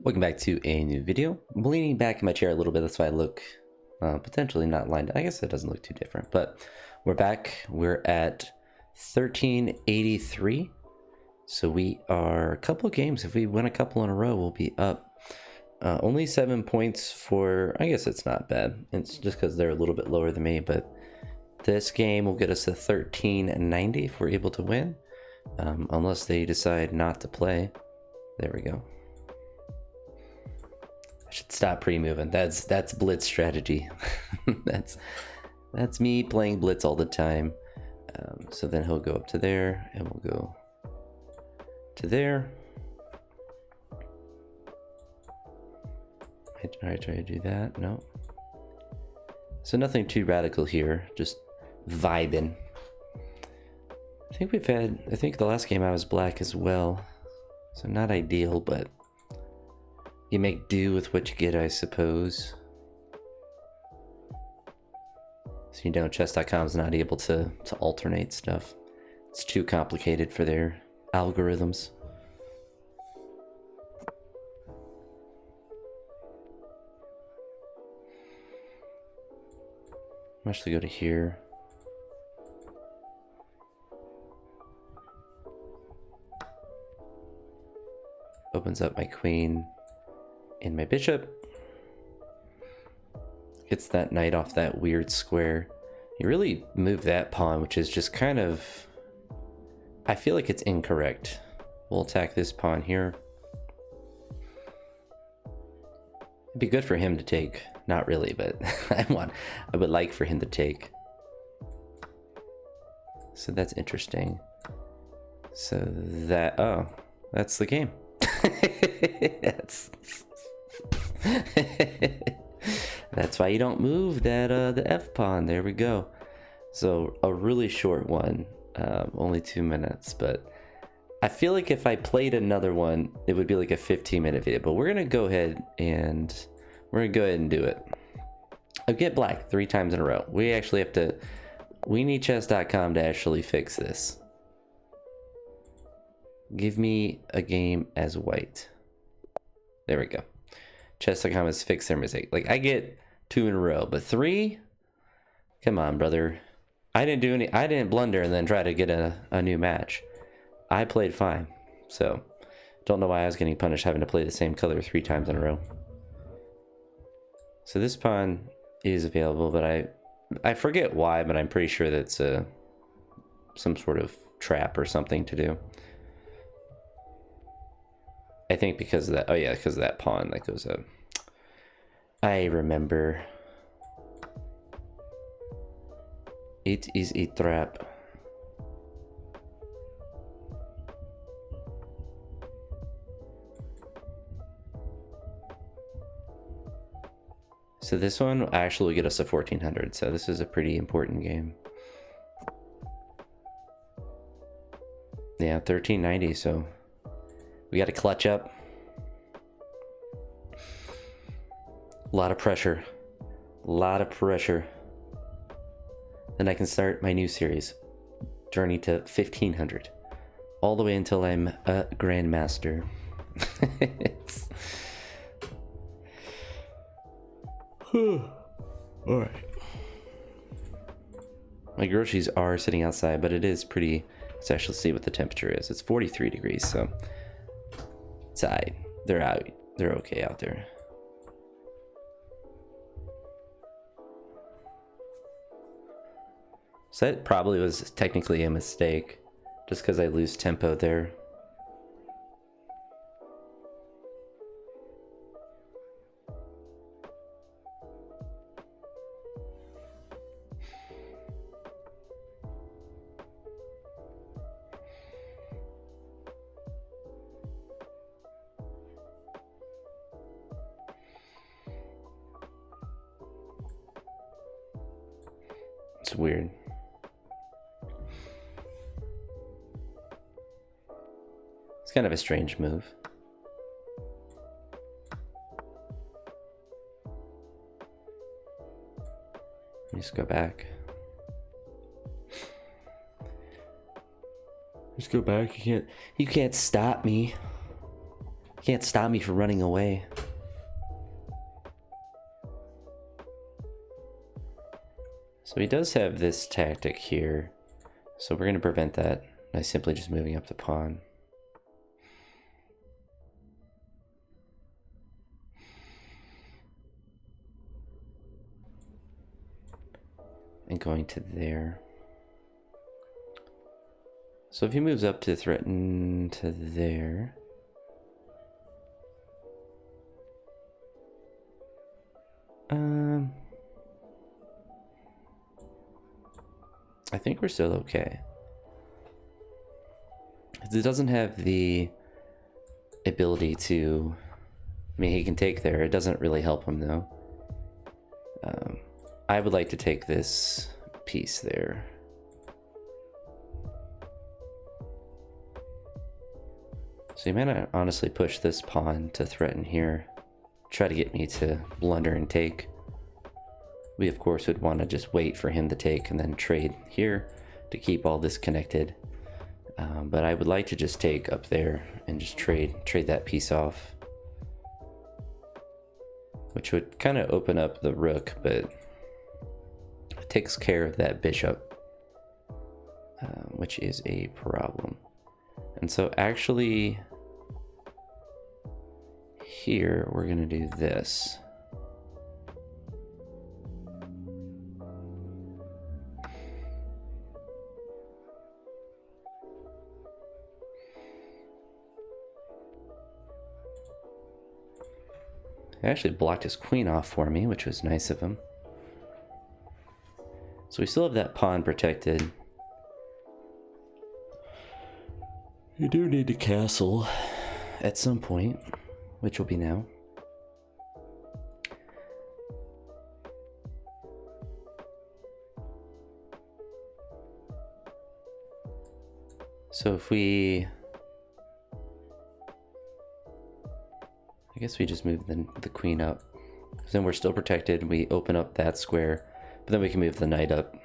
Welcome back to a new video. I'm leaning back in my chair a little bit, that's why I look potentially not lined up. I guess it doesn't look too different, but we're back. We're at 1383. So we are a couple of games. If we win a couple in a row, we'll be up. Only 7 points for, I guess it's not bad. It's just because they're a little bit lower than me, but this game will get us to 1390 if we're able to win. Unless they decide not to play. There we go. I should stop pre-moving. That's blitz strategy. that's me playing blitz all the time. So then he'll go up to there, and we'll go to there. I try to do that. No. So nothing too radical here. Just vibing. I think the last game I was black as well. So not ideal, but you make do with what you get, I suppose. So you know, chess.com is not able to alternate stuff. It's too complicated for their algorithms. I'm actually go to here. Opens up my queen and my bishop. Gets that knight off that weird square. You really move that pawn, which is just kind of, I feel like it's incorrect. We'll attack this pawn here. It'd be good for him to take. Not really, but I would like for him to take. So that's interesting. So that, oh, that's the game. That's why you don't move that the F pawn. There we go. So a really short one, only 2 minutes, but I feel like if I played another one, it would be like a 15-minute video. But we're gonna go ahead and do it. I get black 3 times in a row. We actually have to. We need chess.com to actually fix this. Give me a game as white. There we go. Chess.com has fixed their mistake. Like, I get 2 in a row, but 3? Come on, brother. I didn't blunder and then try to get a new match. I played fine. So, don't know why I was getting punished having to play the same color 3 times in a row. So this pawn is available, but I forget why, but I'm pretty sure that's some sort of trap or something to do. I think because of that. Oh yeah, because of that pawn that goes up. I remember. It is a trap. So this one actually will get us to 1400. So this is a pretty important game. Yeah, 1390. So we got to clutch up. A lot of pressure. A lot of pressure. Then I can start my new series. Journey to 1500. All the way until I'm a grandmaster. Alright. My groceries are sitting outside, but it is pretty. Let's actually see what the temperature is. It's 43 degrees, so it's alright. They're out. They're okay out there. So that probably was technically a mistake, just because I lose tempo there. It's weird. It's kind of a strange move. Just go back. Just go back. You can't stop me. Can't stop me from running away. So he does have this tactic here. So we're going to prevent that by simply just moving up the pawn. And going to there. So if he moves up to threaten to there. I think we're still okay. It doesn't have the ability to... I mean, he can take there. It doesn't really help him, though. I would like to take this piece there. So you might not honestly push this pawn to threaten here. Try to get me to blunder and take. We, of course, would want to just wait for him to take and then trade here to keep all this connected. But I would like to just take up there and just trade that piece off. Which would kind of open up the rook, but it takes care of that bishop. Which is a problem. And so actually, here we're going to do this. He actually blocked his queen off for me, which was nice of him. So we still have that pawn protected. You do need to castle at some point, which will be now. So if we... I guess we just move the queen up. Because then we're still protected. We open up that square, but then we can move the knight up.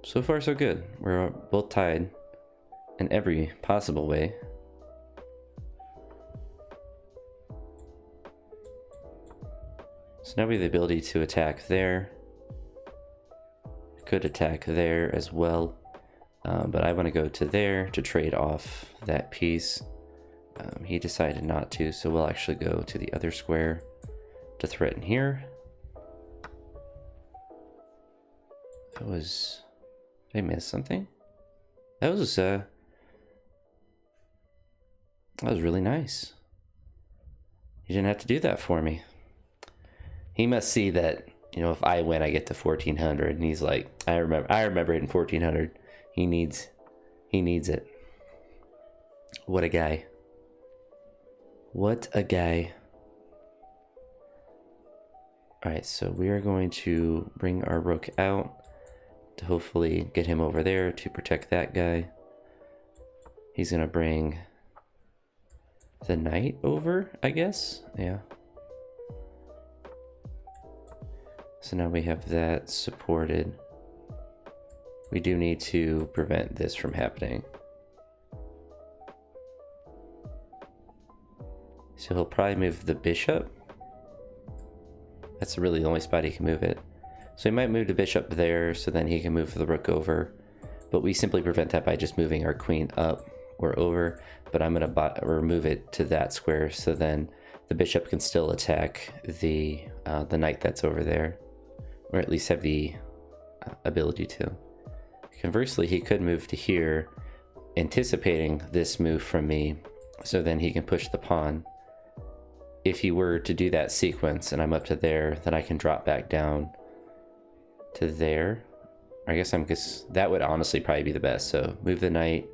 So far, so good. We're both tied in every possible way. So now we have the ability to attack there. Could attack there as well. But I want to go to there to trade off that piece. He decided not to, so we'll actually go to the other square to threaten here. That was... Did I miss something? That was really nice. You didn't have to do that for me. He must see that, you know, if I win, I get to 1400, and he's like, I remember it in 1400. He needs it. What a guy. What a guy. Alright, so we are going to bring our rook out to hopefully get him over there to protect that guy. He's gonna bring the knight over, I guess? Yeah. So now we have that supported. We do need to prevent this from happening. So he'll probably move the bishop. That's really the only spot he can move it. So he might move the bishop there, so then he can move the rook over. But we simply prevent that by just moving our queen up or over. But I'm going to remove it to that square, so then the bishop can still attack the knight that's over there. Or at least have the ability to. Conversely, he could move to here, anticipating this move from me, so then he can push the pawn. If he were to do that sequence and I'm up to there, then I can drop back down to there. I guess that would honestly probably be the best. So move the knight,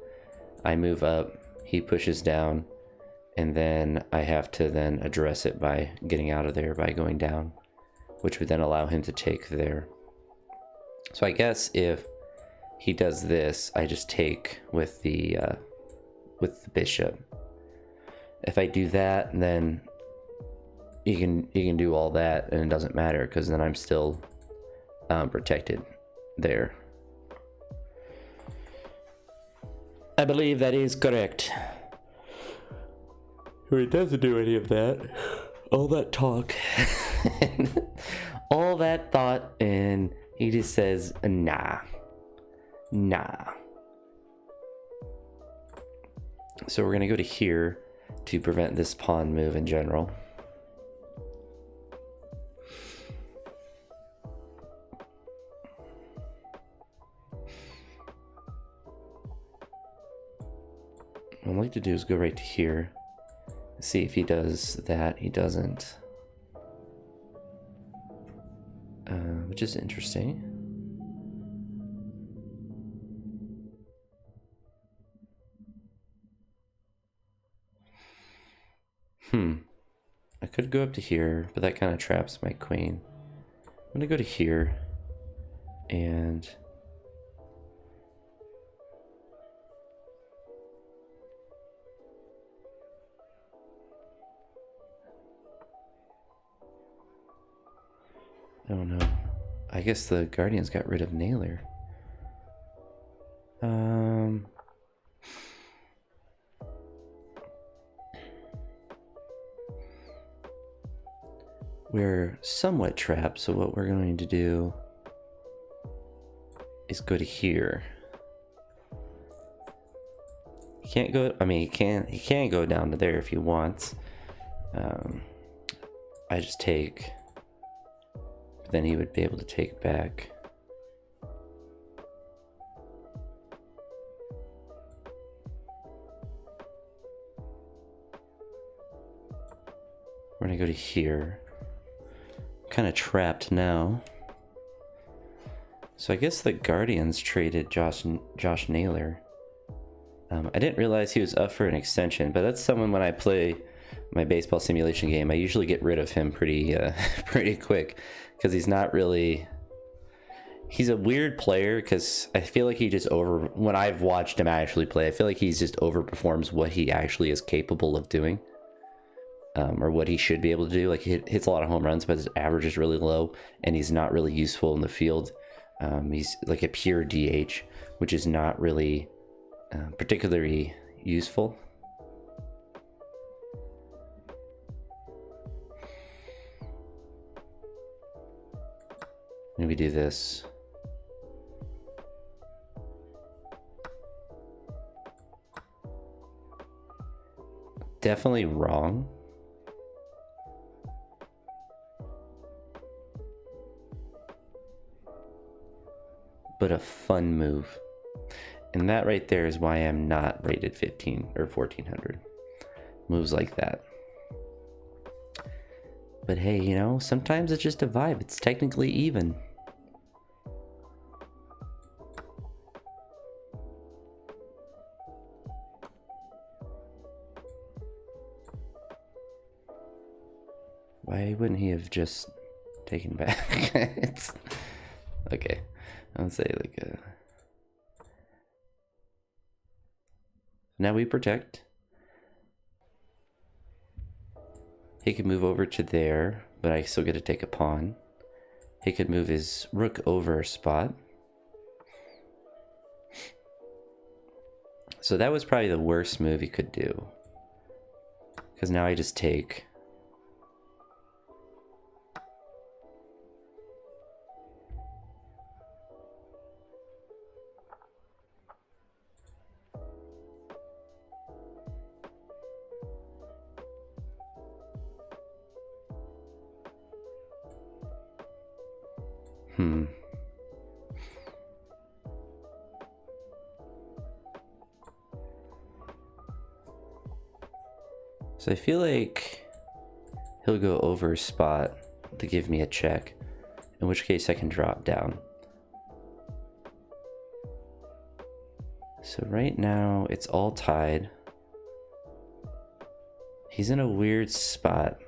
I move up, he pushes down, and then I have to then address it by getting out of there by going down, which would then allow him to take there. So I guess if he does this, I just take with the bishop. If I do that, then you can do all that and it doesn't matter, because then I'm still protected there. I believe that is correct. He doesn't do any of that. All that talk. All that thought, and he just says, nah. Nah. So we're going to go to here to prevent this pawn move in general. What I'd like to do is go right to here. See if he does that. He doesn't. Which is interesting. I could go up to here, but that kind of traps my queen. I'm gonna go to here and I don't know. I guess the Guardians got rid of Naylor. We're somewhat trapped, so what we're going to do is go to here. He can't go, I mean, he can go down to there if he wants. I just take, but then he would be able to take back. We're gonna go to here. Kind of trapped now. So I guess the Guardians traded Josh Naylor. I didn't realize he was up for an extension, but that's someone when I play my baseball simulation game, I usually get rid of him pretty pretty quick because he's not really. He's a weird player because I feel like he just when I've watched him actually play, I feel like he's just overperforms what he actually is capable of doing. Or what he should be able to do. Like, he hits a lot of home runs, but his average is really low, and he's not really useful in the field. He's like a pure DH, which is not really particularly useful. Maybe do this. Definitely wrong. But a fun move. And that right there is why I'm not rated 15 or 1400. Moves like that. But hey, you know, sometimes it's just a vibe. It's technically even. Why wouldn't he have just taken back? It's okay. I would say like now we protect. He could move over to there, but I still get to take a pawn. He could move his rook over a spot. So that was probably the worst move he could do. Because now I just take. So I feel like he'll go over a spot to give me a check, in which case I can drop down. So right now it's all tied. He's in a weird spot.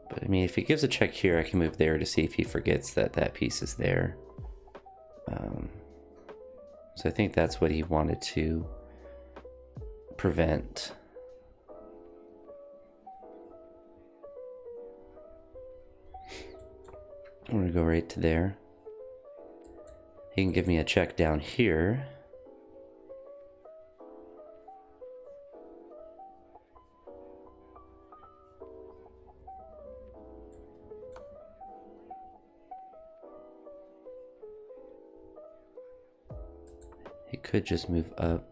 But I mean, if he gives a check here, I can move there to see if he forgets that that piece is there. So I think that's what he wanted to prevent. I'm gonna go right to there. He can give me a check down here. could just move up.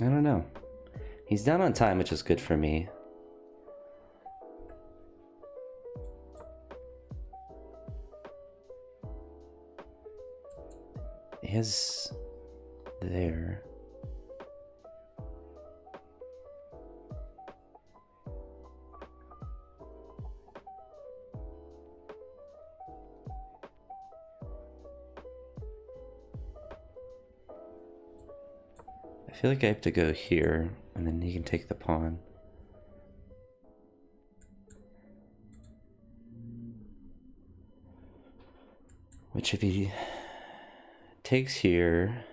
I don't know. He's down on time, which is good for me. He has there. I feel like I have to go here, and then he can take the pawn. Which if he takes here,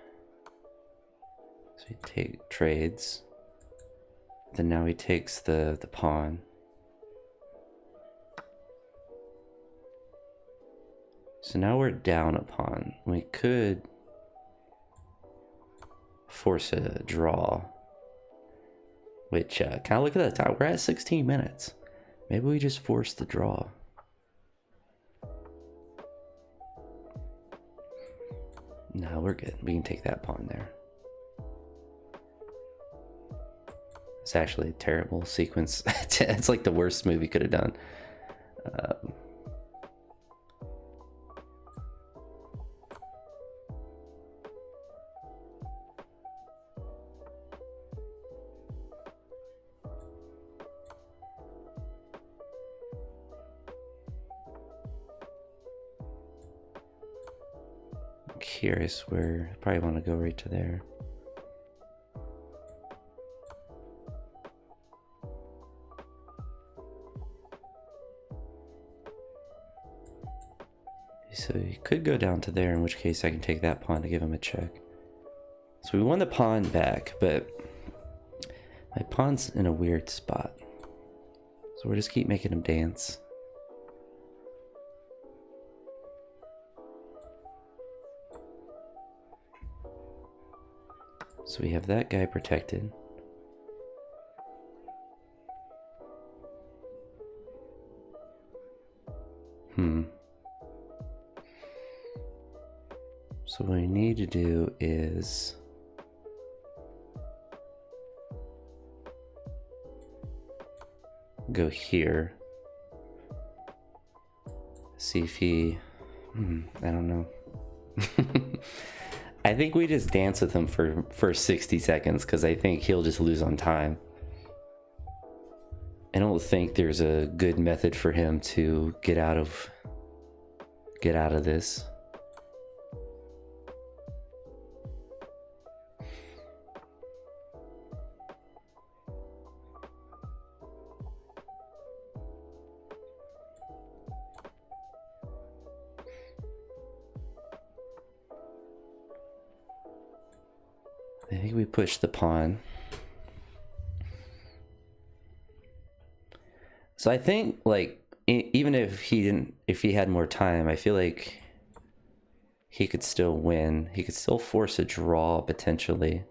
so he trades, then now he takes the pawn. So now we're down a pawn. We could force a draw, which kind of look at the time. We're at 16 minutes. Maybe we just force the draw. No, we're good. We can take that pawn there. It's actually a terrible sequence. It's like the worst move he could have done. Curious where I probably want to go right to there. So he could go down to there, in which case I can take that pawn to give him a check. So we won the pawn back, but my pawn's in a weird spot. So we'll just keep making him dance. So we have that guy protected. So what we need to do is go here. See if he... I don't know. I think we just dance with him for 60 seconds because I think he'll just lose on time. I don't think there's a good method for him to get out of this. I think we push the pawn. So I think, like, even if he had more time, I feel like he could still win. He could still force a draw potentially.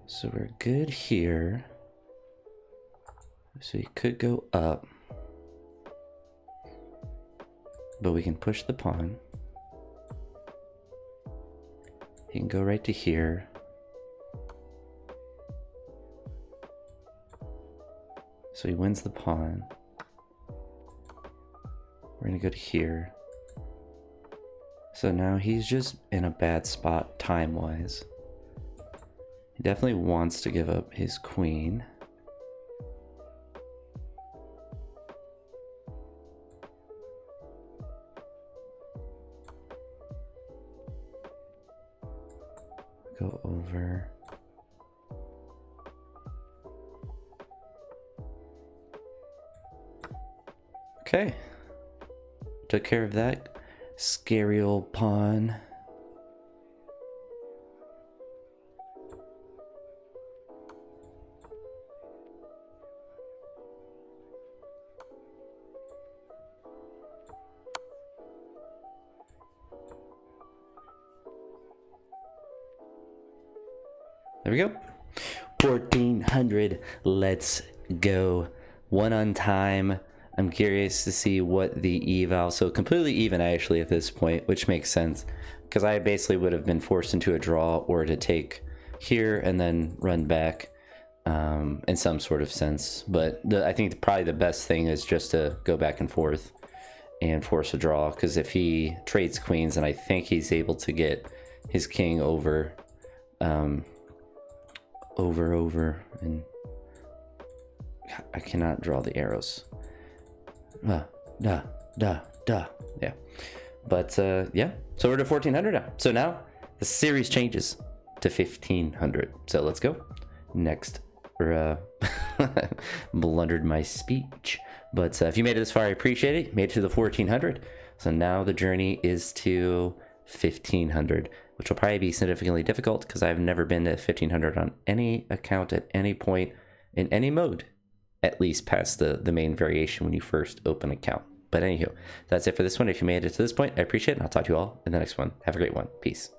So we're good here. So he could go up. But we can push the pawn. He can go right to here. So he wins the pawn. We're gonna go to here. So now he's just in a bad spot time-wise. He definitely wants to give up his queen. Go over. Okay. Took care of that. Scary old pawn. There we go. 1400. Let's go. One on time. I'm curious to see what the eval. So completely even actually at this point, which makes sense because I basically would have been forced into a draw or to take here and then run back in some sort of sense. But I think probably the best thing is just to go back and forth and force a draw, because if he trades queens, and I think he's able to get his king over and I cannot draw the arrows. Yeah, but yeah, so we're to 1400 now. So now the series changes to 1500. So let's go next. Blundered my speech, but if you made it this far, I appreciate it. Made it to the 1400. So now the journey is to 1500, which will probably be significantly difficult because I've never been to 1500 on any account at any point in any mode, at least past the main variation when you first open account. But anywho, that's it for this one. If you made it to this point, I appreciate it, and I'll talk to you all in the next one. Have a great one. Peace.